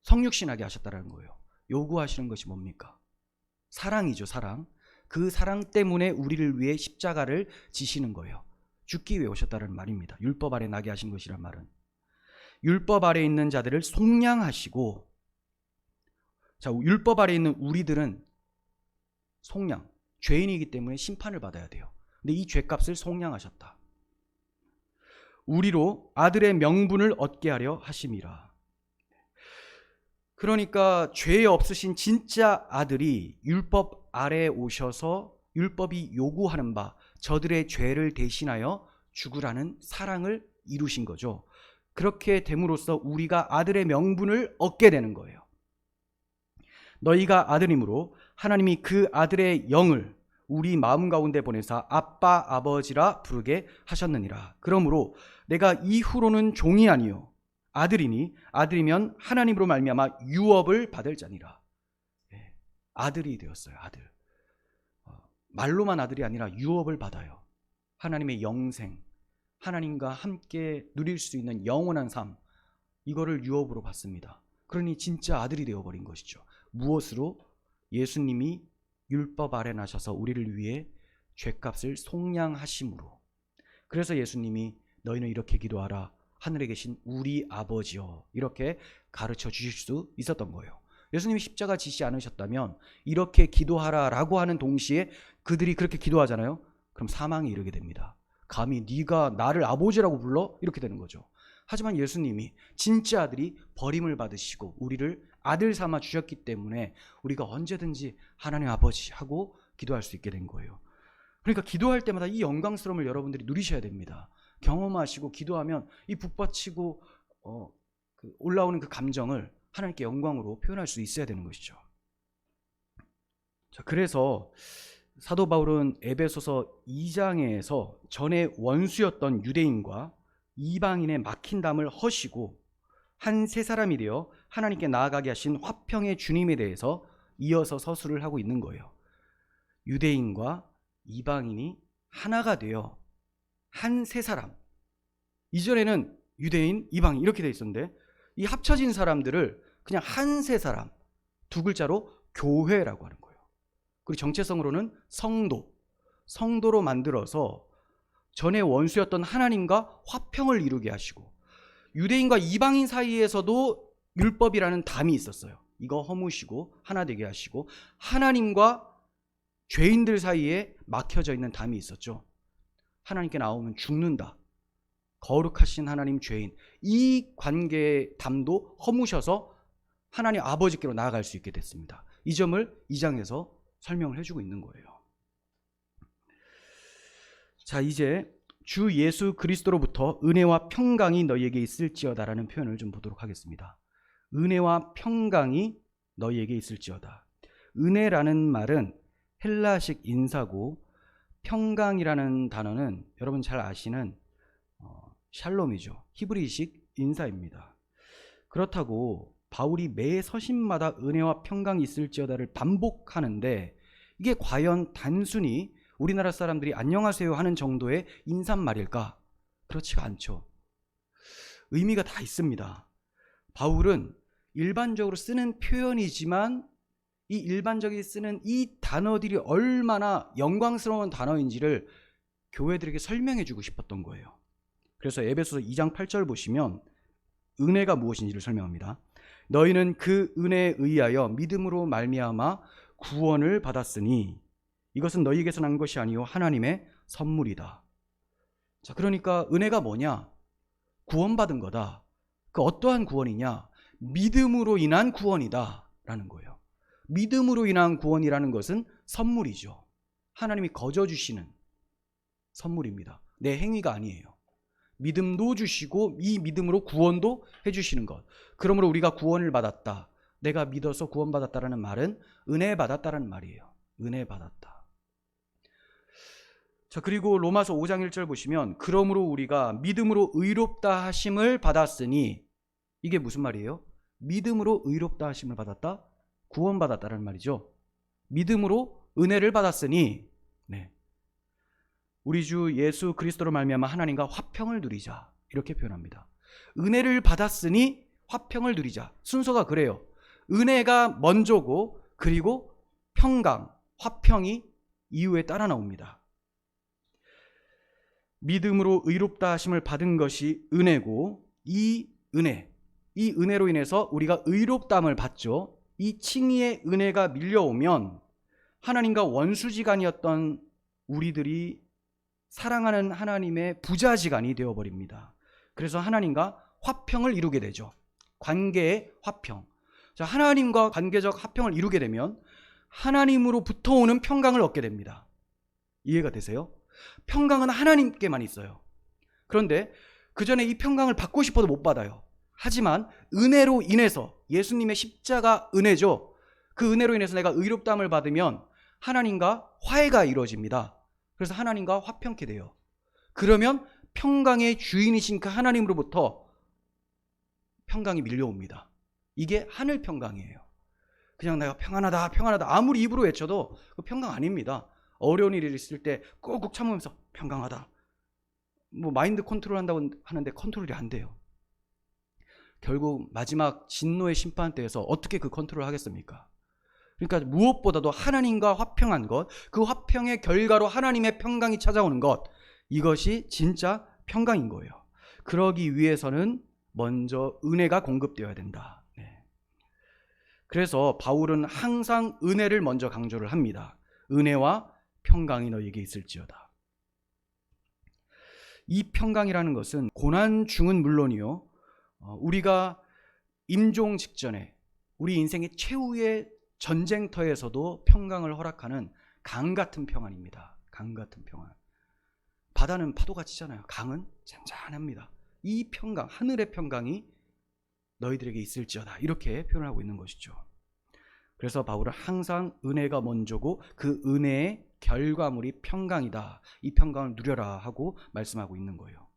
성육신하게 하셨다는 거예요. 요구하시는 것이 뭡니까? 사랑이죠, 사랑. 그 사랑 때문에 우리를 위해 십자가를 지시는 거예요. 죽기 위해 오셨다는 말입니다. 율법 아래 나게 하신 것이란 말은. 율법 아래 있는 자들을 속량하시고, 자, 율법 아래 있는 우리들은 속량, 죄인이기 때문에 심판을 받아야 돼요. 근데 이 죄값을 속량하셨다. 우리로 아들의 명분을 얻게 하려 하심이라. 그러니까 죄 없으신 진짜 아들이 율법 아래에 오셔서 율법이 요구하는 바 저들의 죄를 대신하여 죽으라는 사랑을 이루신 거죠. 그렇게 됨으로써 우리가 아들의 명분을 얻게 되는 거예요. 너희가 아들이므로 하나님이 그 아들의 영을 우리 마음 가운데 보내사 아빠 아버지라 부르게 하셨느니라. 그러므로 내가 이후로는 종이 아니요 아들이니 아들이면 하나님으로 말미암아 유업을 받을 자니라. 아들이 되었어요. 아들. 말로만 아들이 아니라 유업을 받아요. 하나님의 영생, 하나님과 함께 누릴 수 있는 영원한 삶, 이거를 유업으로 받습니다. 그러니 진짜 아들이 되어버린 것이죠. 무엇으로? 예수님이 율법 아래 나셔서 우리를 위해 죄값을 속량하심으로. 그래서 예수님이 너희는 이렇게 기도하라. 하늘에 계신 우리 아버지여, 이렇게 가르쳐 주실 수 있었던 거예요. 예수님이 십자가 지시 않으셨다면 이렇게 기도하라라고 하는 동시에 그들이 그렇게 기도하잖아요. 그럼 사망에 이르게 됩니다. 감히 네가 나를 아버지라고 불러? 이렇게 되는 거죠. 하지만 예수님이 진짜 아들이 버림을 받으시고 우리를 아들 삼아 주셨기 때문에 우리가 언제든지 하나님 아버지 하고 기도할 수 있게 된 거예요. 그러니까 기도할 때마다 이 영광스러움을 여러분들이 누리셔야 됩니다. 경험하시고 기도하면 이 북받치고 올라오는 그 감정을 하나님께 영광으로 표현할 수 있어야 되는 것이죠. 자, 그래서 사도 바울은 에베소서 2장에서 전에 원수였던 유대인과 이방인의 막힌 담을 허시고 한 세 사람이 되어 하나님께 나아가게 하신 화평의 주님에 대해서 이어서 서술을 하고 있는 거예요. 유대인과 이방인이 하나가 되어 한 세 사람, 이전에는 유대인, 이방인 이렇게 돼 있었는데 이 합쳐진 사람들을 그냥 한 세 사람, 두 글자로 교회라고 하는 거예요. 그리고 정체성으로는 성도로 만들어서 전에 원수였던 하나님과 화평을 이루게 하시고, 유대인과 이방인 사이에서도 율법이라는 담이 있었어요. 이거 허무시고 하나 되게 하시고, 하나님과 죄인들 사이에 막혀져 있는 담이 있었죠. 하나님께 나오면 죽는다. 거룩하신 하나님, 죄인, 이 관계의 담도 허무셔서 하나님 아버지께로 나아갈 수 있게 됐습니다. 이 점을 2장에서 설명을 해주고 있는 거예요. 자, 이제 주 예수 그리스도로부터 은혜와 평강이 너희에게 있을지어다라는 표현을 좀 보도록 하겠습니다. 은혜와 평강이 너희에게 있을지어다. 은혜라는 말은 헬라식 인사고, 평강이라는 단어는 여러분 잘 아시는 샬롬이죠. 히브리식 인사입니다. 그렇다고 바울이 매 서신마다 은혜와 평강이 있을지어다를 반복하는데 이게 과연 단순히 우리나라 사람들이 안녕하세요 하는 정도의 인사말일까? 그렇지가 않죠. 의미가 다 있습니다. 바울은 일반적으로 쓰는 표현이지만 이 일반적이 쓰는 이 단어들이 얼마나 영광스러운 단어인지를 교회들에게 설명해 주고 싶었던 거예요. 그래서 에베소서 2장 8절 보시면 은혜가 무엇인지를 설명합니다. 너희는 그 은혜에 의하여 믿음으로 말미암아 구원을 받았으니 이것은 너희에게서 난 것이 아니요 하나님의 선물이다. 자, 그러니까 은혜가 뭐냐? 구원받은 거다. 그 어떠한 구원이냐? 믿음으로 인한 구원이다 라는 거예요. 믿음으로 인한 구원이라는 것은 선물이죠. 하나님이 거저 주시는 선물입니다. 내 행위가 아니에요. 믿음도 주시고 이 믿음으로 구원도 해주시는 것. 그러므로 우리가 구원을 받았다, 내가 믿어서 구원받았다라는 말은 은혜 받았다라는 말이에요. 은혜 받았다. 자, 그리고 로마서 5장 1절 보시면 그러므로 우리가 믿음으로 의롭다 하심을 받았으니, 이게 무슨 말이에요? 믿음으로 의롭다 하심을 받았다? 구원받았다는 말이죠. 믿음으로 은혜를 받았으니, 네, 우리 주 예수 그리스도로 말미암아 하나님과 화평을 누리자, 이렇게 표현합니다. 은혜를 받았으니 화평을 누리자. 순서가 그래요. 은혜가 먼저고 그리고 평강, 화평이 이후에 따라 나옵니다. 믿음으로 의롭다 하심을 받은 것이 은혜고, 이 은혜로 인해서 우리가 의롭다함을 받죠. 이 칭의의 은혜가 밀려오면 하나님과 원수지간이었던 우리들이 사랑하는 하나님의 부자지간이 되어버립니다. 그래서 하나님과 화평을 이루게 되죠. 관계의 화평. 자, 하나님과 관계적 화평을 이루게 되면 하나님으로부터 오는 평강을 얻게 됩니다. 이해가 되세요? 평강은 하나님께만 있어요. 그런데 그 전에 이 평강을 받고 싶어도 못 받아요. 하지만 은혜로 인해서, 예수님의 십자가 은혜죠. 그 은혜로 인해서 내가 의롭다함을 받으면 하나님과 화해가 이루어집니다. 그래서 하나님과 화평케 돼요. 그러면 평강의 주인이신 그 하나님으로부터 평강이 밀려옵니다. 이게 하늘 평강이에요. 그냥 내가 평안하다 평안하다 아무리 입으로 외쳐도 그 평강 아닙니다. 어려운 일이 있을 때 꾹꾹 참으면서 평강하다, 뭐 마인드 컨트롤 한다고 하는데 컨트롤이 안 돼요. 결국 마지막 진노의 심판 때에서 어떻게 그 컨트롤을 하겠습니까? 그러니까 무엇보다도 하나님과 화평한 것, 그 화평의 결과로 하나님의 평강이 찾아오는 것, 이것이 진짜 평강인 거예요. 그러기 위해서는 먼저 은혜가 공급되어야 된다. 네. 그래서 바울은 항상 은혜를 먼저 강조를 합니다. 은혜와 평강이 너희에게 있을지어다. 이 평강이라는 것은 고난 중은 물론이요, 우리가 임종 직전에 우리 인생의 최후의 전쟁터에서도 평강을 허락하는 강 같은 평안입니다. 강 같은 평안. 바다는 파도가 치잖아요. 강은 잔잔합니다. 이 평강, 하늘의 평강이 너희들에게 있을지어다, 이렇게 표현하고 있는 것이죠. 그래서 바울은 항상 은혜가 먼저고 그 은혜의 결과물이 평강이다, 이 평강을 누려라 하고 말씀하고 있는 거예요.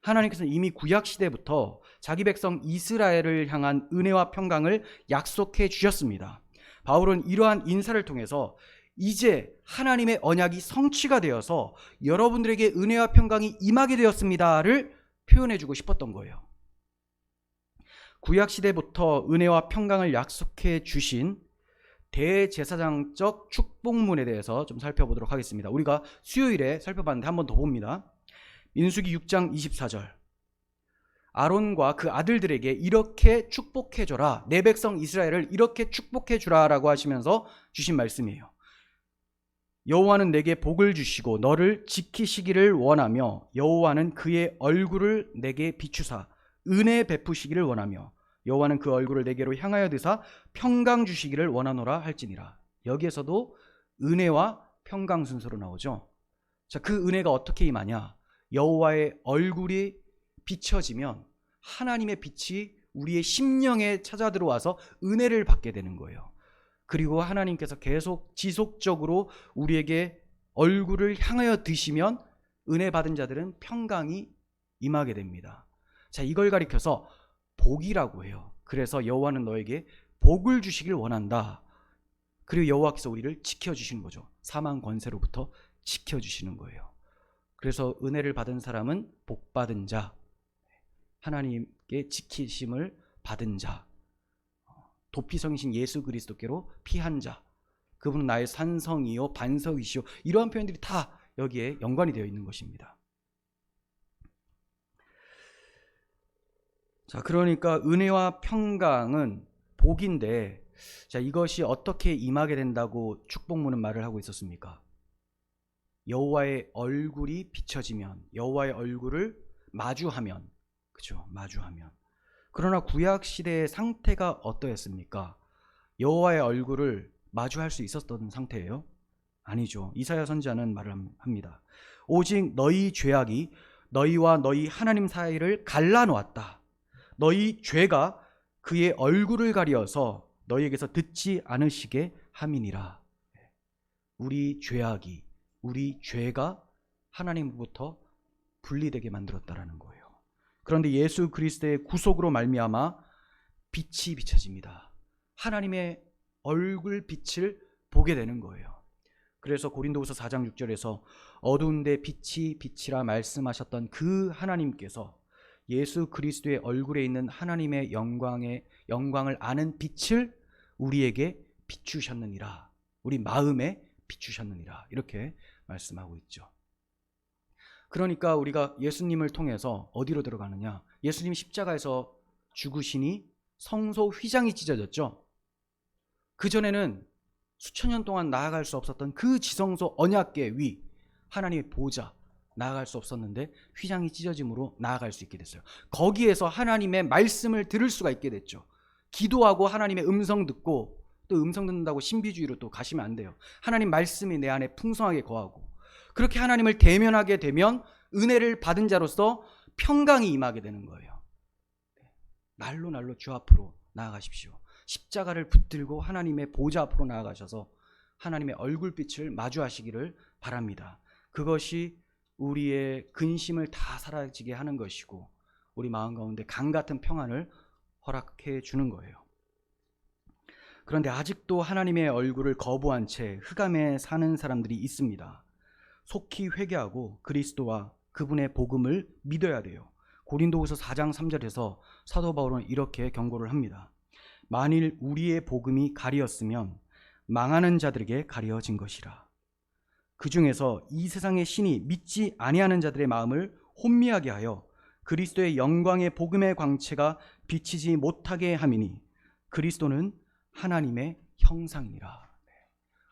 하나님께서는 이미 구약시대부터 자기 백성 이스라엘을 향한 은혜와 평강을 약속해 주셨습니다. 바울은 이러한 인사를 통해서 이제 하나님의 언약이 성취가 되어서 여러분들에게 은혜와 평강이 임하게 되었습니다를 표현해 주고 싶었던 거예요. 구약시대부터 은혜와 평강을 약속해 주신 대제사장적 축복문에 대해서 좀 살펴보도록 하겠습니다. 우리가 수요일에 살펴봤는데 한 번 더 봅니다. 민수기 6장 24절. 아론과 그 아들들에게 이렇게 축복해줘라, 내 백성 이스라엘을 이렇게 축복해주라 라고 하시면서 주신 말씀이에요. 여호와는 내게 복을 주시고 너를 지키시기를 원하며, 여호와는 그의 얼굴을 내게 비추사 은혜 베푸시기를 원하며, 여호와는 그 얼굴을 내게로 향하여 드사 평강 주시기를 원하노라 할지니라. 여기에서도 은혜와 평강 순서로 나오죠. 자, 그 은혜가 어떻게 임하냐? 여호와의 얼굴이 비춰지면 하나님의 빛이 우리의 심령에 찾아 들어와서 은혜를 받게 되는 거예요. 그리고 하나님께서 계속 지속적으로 우리에게 얼굴을 향하여 드시면 은혜 받은 자들은 평강이 임하게 됩니다. 자, 이걸 가리켜서 복이라고 해요. 그래서 여호와는 너에게 복을 주시길 원한다. 그리고 여호와께서 우리를 지켜주시는 거죠. 사망 권세로부터 지켜주시는 거예요. 그래서 은혜를 받은 사람은 복 받은 자, 하나님께 지키심을 받은 자, 도피성이신 예수 그리스도께로 피한 자, 그분은 나의 산성이요 반석이시요, 이러한 표현들이 다 여기에 연관이 되어 있는 것입니다. 자, 그러니까 은혜와 평강은 복인데, 자, 이것이 어떻게 임하게 된다고 축복문은 말을 하고 있었습니까? 여호와의 얼굴이 비춰지면, 여호와의 얼굴을 마주하면, 그죠? 마주하면. 그러나 구약 시대의 상태가 어떠했습니까? 여호와의 얼굴을 마주할 수 있었던 상태예요? 아니죠. 이사야 선지자는 말을 합니다. 오직 너희 죄악이 너희와 너희 하나님 사이를 갈라놓았다. 너희 죄가 그의 얼굴을 가리어서 너희에게서 듣지 않으시게 함이니라. 우리 죄악이, 우리 죄가 하나님부터 분리되게 만들었다라는 거예요. 그런데 예수 그리스도의 구속으로 말미암아 빛이 비춰집니다. 하나님의 얼굴 빛을 보게 되는 거예요. 그래서 고린도후서 4장 6절에서 어두운데 빛이 빛이라 말씀하셨던 그 하나님께서 예수 그리스도의 얼굴에 있는 하나님의 영광을 아는 빛을 우리에게 비추셨느니라. 우리 마음에 비추셨느니라. 이렇게 말씀하고 있죠. 그러니까 우리가 예수님을 통해서 어디로 들어가느냐? 예수님 십자가에서 죽으시니 성소 휘장이 찢어졌죠. 그전에는 수천 년 동안 나아갈 수 없었던 그 지성소 언약궤 위 하나님의 보좌 나아갈 수 없었는데 휘장이 찢어짐으로 나아갈 수 있게 됐어요. 거기에서 하나님의 말씀을 들을 수가 있게 됐죠. 기도하고 하나님의 음성 듣고, 또 음성 듣는다고 신비주의로 또 가시면 안 돼요. 하나님 말씀이 내 안에 풍성하게 거하고, 그렇게 하나님을 대면하게 되면 은혜를 받은 자로서 평강이 임하게 되는 거예요. 날로 주 앞으로 나아가십시오. 십자가를 붙들고 하나님의 보좌 앞으로 나아가셔서 하나님의 얼굴빛을 마주하시기를 바랍니다. 그것이 우리의 근심을 다 사라지게 하는 것이고 우리 마음 가운데 강 같은 평안을 허락해 주는 거예요. 그런데 아직도 하나님의 얼굴을 거부한 채 흑암에 사는 사람들이 있습니다. 속히 회개하고 그리스도와 그분의 복음을 믿어야 돼요. 고린도후서 4장 3절에서 사도 바울은 이렇게 경고를 합니다. 만일 우리의 복음이 가리었으면 망하는 자들에게 가려진 것이라. 그 중에서 이 세상의 신이 믿지 아니하는 자들의 마음을 혼미하게 하여 그리스도의 영광의 복음의 광채가 비치지 못하게 함이니 그리스도는 하나님의 형상이니라.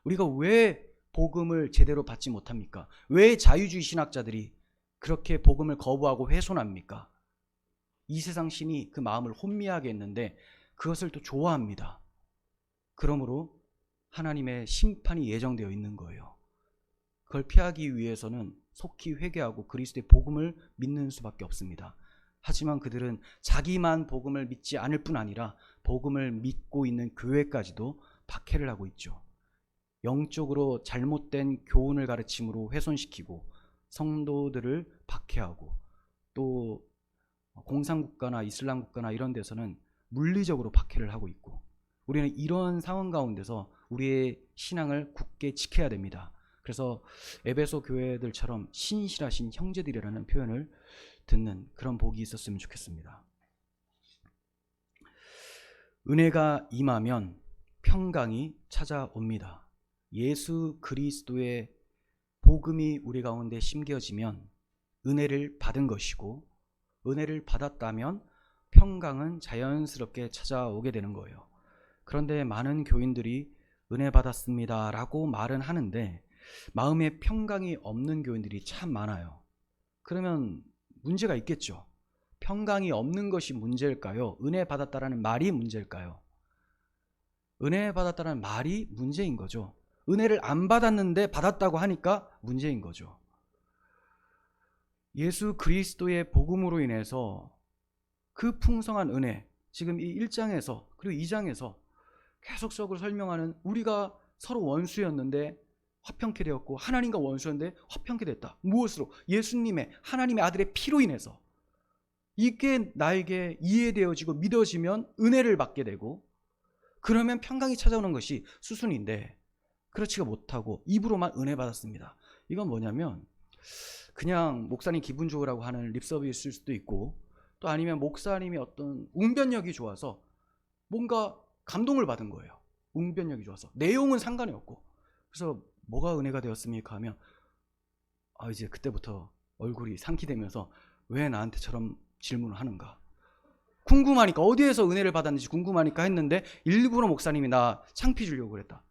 우리가 왜 복음을 제대로 받지 못합니까? 왜 자유주의 신학자들이 그렇게 복음을 거부하고 훼손합니까? 이 세상 신이 그 마음을 혼미하게 했는데 그것을 또 좋아합니다. 그러므로 하나님의 심판이 예정되어 있는 거예요. 그걸 피하기 위해서는 속히 회개하고 그리스도의 복음을 믿는 수밖에 없습니다. 하지만 그들은 자기만 복음을 믿지 않을 뿐 아니라 복음을 믿고 있는 교회까지도 박해를 하고 있죠. 영적으로 잘못된 교훈을 가르침으로 훼손시키고 성도들을 박해하고, 또 공산국가나 이슬람 국가나 이런 데서는 물리적으로 박해를 하고 있고, 우리는 이런 상황 가운데서 우리의 신앙을 굳게 지켜야 됩니다. 그래서 에베소 교회들처럼 신실하신 형제들이라는 표현을 듣는 그런 복이 있었으면 좋겠습니다. 은혜가 임하면 평강이 찾아옵니다. 예수 그리스도의 복음이 우리 가운데 심겨지면 은혜를 받은 것이고, 은혜를 받았다면 평강은 자연스럽게 찾아오게 되는 거예요. 그런데 많은 교인들이 은혜 받았습니다 라고 말은 하는데 마음에 평강이 없는 교인들이 참 많아요. 그러면 문제가 있겠죠. 평강이 없는 것이 문제일까요? 은혜 받았다라는 말이 문제일까요? 은혜 받았다는 말이 문제인 거죠. 은혜를 안 받았는데 받았다고 하니까 문제인 거죠. 예수 그리스도의 복음으로 인해서 그 풍성한 은혜, 지금 이 1장에서 그리고 2장에서 계속적으로 설명하는, 우리가 서로 원수였는데 화평케 되었고 하나님과 원수였는데 화평케 됐다. 무엇으로? 예수님의, 하나님의 아들의 피로 인해서. 이게 나에게 이해되어지고 믿어지면 은혜를 받게 되고, 그러면 평강이 찾아오는 것이 수순인데 그렇지가 못하고 입으로만 은혜 받았습니다. 이건 뭐냐면 그냥 목사님 기분 좋으라고 하는 립서비스일 수도 있고, 또 아니면 목사님이 어떤 웅변력이 좋아서 뭔가 감동을 받은 거예요. 웅변력이 좋아서. 내용은 상관이 없고. 그래서 뭐가 은혜가 되었습니까 하면 이제 그때부터 얼굴이 상기되면서 왜 나한테 저런 질문을 하는가, 궁금하니까, 어디에서 은혜를 받았는지 궁금하니까 했는데 일부러 목사님이 나 창피 주려고 그랬다.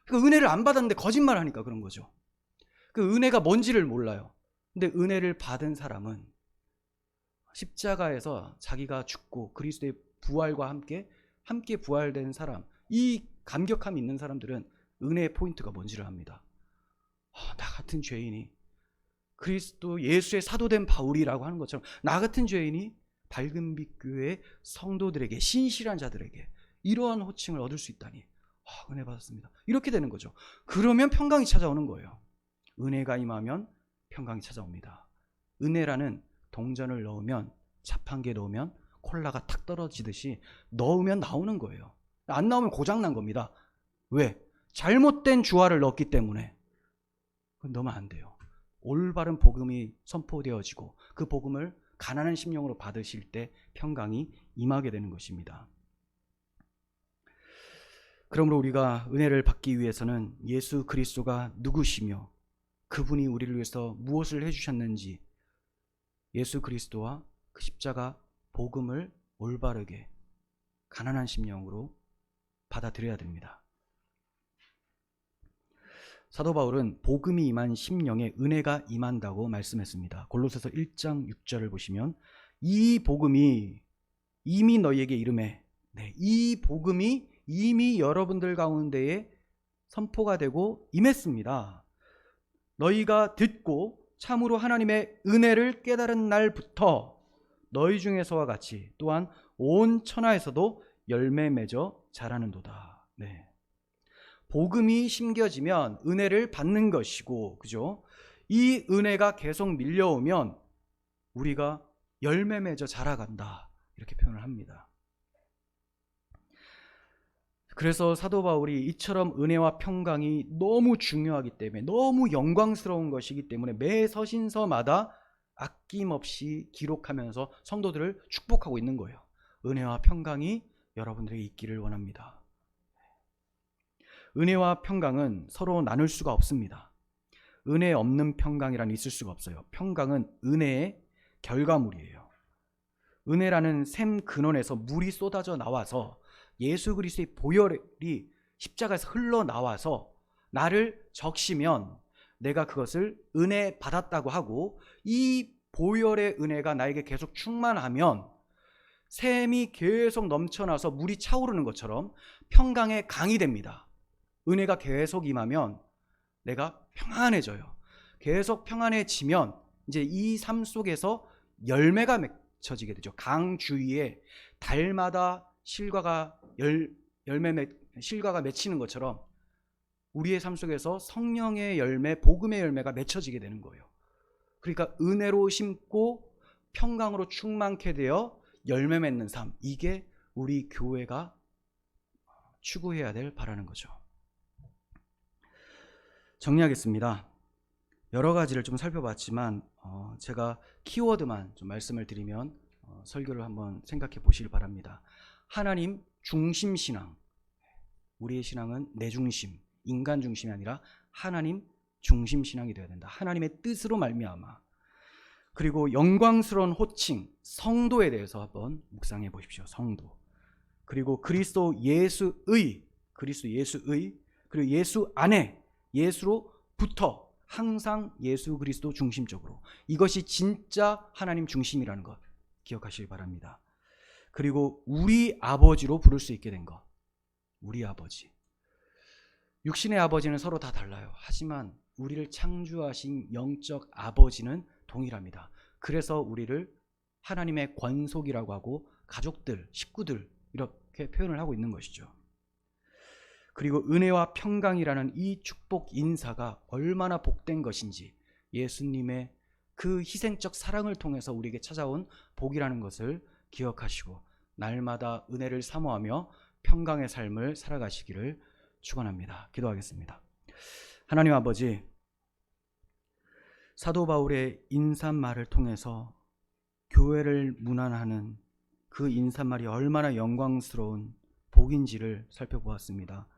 그러니까 은혜를 안 받았는데 거짓말하니까 그런 거죠. 그 은혜가 뭔지를 몰라요. 근데 은혜를 받은 사람은 십자가에서 자기가 죽고 그리스도의 부활과 함께 부활된 사람, 이 감격함이 있는 사람들은 은혜의 포인트가 뭔지를 압니다. 나 같은 죄인이 그리스도 예수의 사도된 바울이라고 하는 것처럼 나 같은 죄인이 밝은빛 교회 성도들에게, 신실한 자들에게 이러한 호칭을 얻을 수 있다니 은혜 받았습니다. 이렇게 되는 거죠. 그러면 평강이 찾아오는 거예요. 은혜가 임하면 평강이 찾아옵니다. 은혜라는 동전을 넣으면, 자판기에 넣으면 콜라가 탁 떨어지듯이 넣으면 나오는 거예요. 안 나오면 고장난 겁니다. 왜? 잘못된 주화를 넣었기 때문에. 그건 넣으면 안 돼요. 올바른 복음이 선포되어지고 그 복음을 가난한 심령으로 받으실 때 평강이 임하게 되는 것입니다. 그러므로 우리가 은혜를 받기 위해서는 예수 그리스도가 누구시며 그분이 우리를 위해서 무엇을 해주셨는지, 예수 그리스도와 그 십자가 복음을 올바르게 가난한 심령으로 받아들여야 됩니다. 사도 바울은 복음이 임한 심령에 은혜가 임한다고 말씀했습니다. 골로새서 1장 6절을 보시면 이 복음이 이미 너희에게 이르매, 이 복음이 이미 여러분들 가운데에 선포가 되고 임했습니다. 너희가 듣고 참으로 하나님의 은혜를 깨달은 날부터 너희 중에서와 같이 또한 온 천하에서도 열매 맺어 자라는도다. 복음이 심겨지면 은혜를 받는 것이고, 그죠? 이 은혜가 계속 밀려오면 우리가 열매 맺어 자라간다, 이렇게 표현을 합니다. 그래서 사도 바울이 이처럼 은혜와 평강이 너무 중요하기 때문에, 너무 영광스러운 것이기 때문에 매 서신서마다 아낌없이 기록하면서 성도들을 축복하고 있는 거예요. 은혜와 평강이 여러분들에게 있기를 원합니다. 은혜와 평강은 서로 나눌 수가 없습니다. 은혜 없는 평강이란 있을 수가 없어요. 평강은 은혜의 결과물이에요. 은혜라는 샘 근원에서 물이 쏟아져 나와서 예수 그리스도의 보혈이 십자가에서 흘러나와서 나를 적시면 내가 그것을 은혜 받았다고 하고, 이 보혈의 은혜가 나에게 계속 충만하면 샘이 계속 넘쳐나서 물이 차오르는 것처럼 평강의 강이 됩니다. 은혜가 계속 임하면 내가 평안해져요. 계속 평안해지면 이제 이 삶 속에서 열매가 맺혀지게 되죠. 강 주위에 달마다 실과가 실과가 맺히는 것처럼 우리의 삶 속에서 성령의 열매, 복음의 열매가 맺혀지게 되는 거예요. 그러니까 은혜로 심고 평강으로 충만케 되어 열매 맺는 삶, 이게 우리 교회가 추구해야 될 바라는 거죠. 정리하겠습니다. 여러 가지를 좀 살펴봤지만 제가 키워드만 좀 말씀을 드리면 설교를 한번 생각해 보시길 바랍니다. 하나님 중심 신앙. 우리의 신앙은 내 중심, 인간 중심이 아니라 하나님 중심 신앙이 되어야 된다. 하나님의 뜻으로 말미암아. 그리고 영광스러운 호칭, 성도에 대해서 한번 묵상해 보십시오. 성도. 그리고 그리스도 예수의, 그리고 예수 안에, 예수로부터 항상 예수 그리스도 중심적으로. 이것이 진짜 하나님 중심이라는 것 기억하시기 바랍니다. 그리고 우리 아버지로 부를 수 있게 된 것. 우리 아버지. 육신의 아버지는 서로 다 달라요. 하지만 우리를 창조하신 영적 아버지는 동일합니다. 그래서 우리를 하나님의 권속이라고 하고 가족들, 식구들 이렇게 표현을 하고 있는 것이죠. 그리고 은혜와 평강이라는 이 축복 인사가 얼마나 복된 것인지, 예수님의 그 희생적 사랑을 통해서 우리에게 찾아온 복이라는 것을 기억하시고 날마다 은혜를 사모하며 평강의 삶을 살아가시기를 축원합니다. 기도하겠습니다. 하나님 아버지, 사도 바울의 인사말을 통해서 교회를 문안하는 그 인사말이 얼마나 영광스러운 복인지를 살펴보았습니다.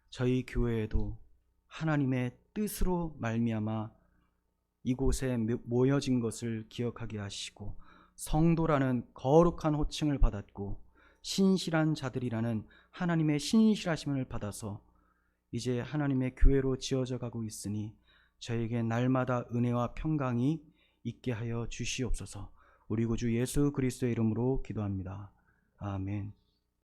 저희 교회에도 하나님의 뜻으로 말미암아 이곳에 모여진 것을 기억하게 하시고, 성도라는 거룩한 호칭을 받았고 신실한 자들이라는 하나님의 신실하심을 받아서 이제 하나님의 교회로 지어져 가고 있으니 저에게 날마다 은혜와 평강이 있게 하여 주시옵소서. 우리 구주 예수 그리스도의 이름으로 기도합니다. 아멘.